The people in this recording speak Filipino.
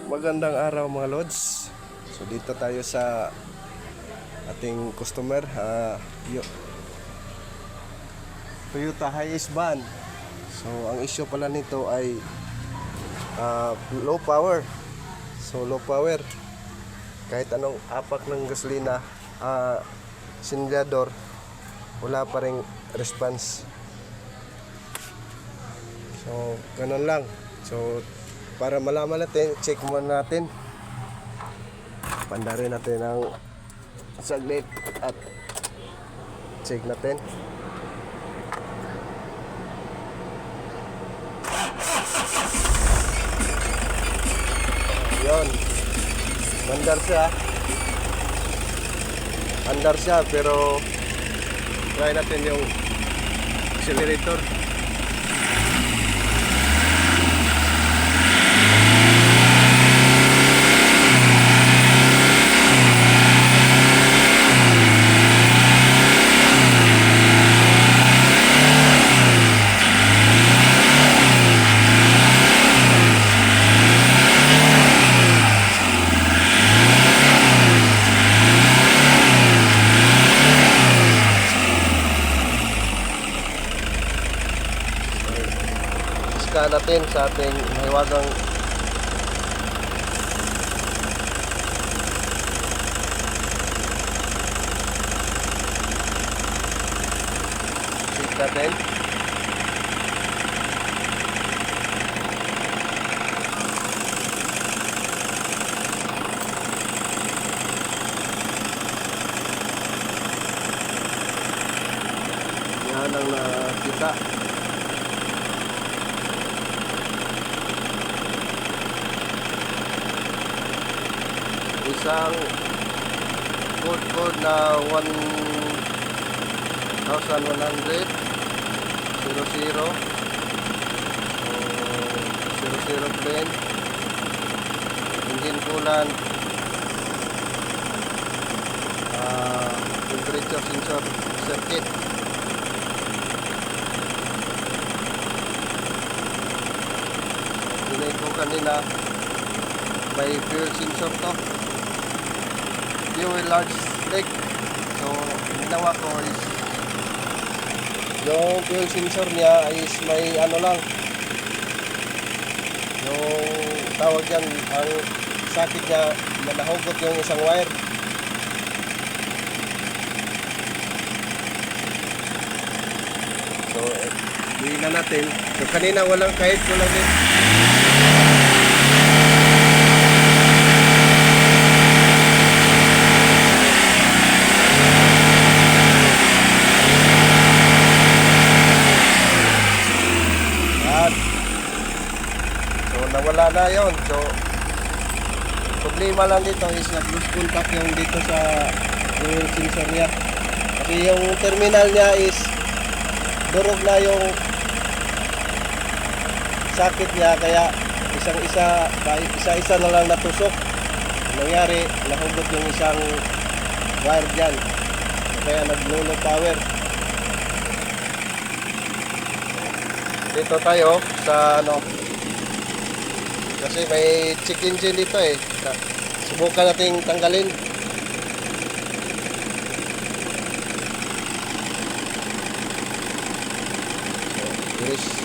Magandang araw mga lods. So dito tayo sa ating customer, Toyota Hiace van. So ang issue pala nito ay low power. So low power, kahit anong apak ng gasolina, sindador, wala pa ring response. So ganun lang. So para malaman natin, check muna natin. Pandarin natin ang saglit at check natin. Yun. Andar siya pero try natin yung accelerator. Natin sa ating mahiwagang check natin. Yan ang nakita. Isang code na 1,100 00 plane, engine coolant, temperature sensor circuit. Pinay ko kanina, may fuel sensor to, fuel large leg. So ginawa ko is yung fuel sensor niya is may ano lang, yung tawag yan, ang sakit niya na nahugot yung isang wire. So buhin na natin. So kanina walang kahit walang din. Nawala na yon. So problema lang dito is nag-lose contact yung dito sa yung sensor niya, kasi yung terminal niya is durog na yung sakit niya, kaya isa-isa na lang natusok. Nangyari, nahugot yung isang wire dyan, kaya nag-low power. Dito tayo sa kasi may check engine dito eh. Subukan nating tanggalin. Yes.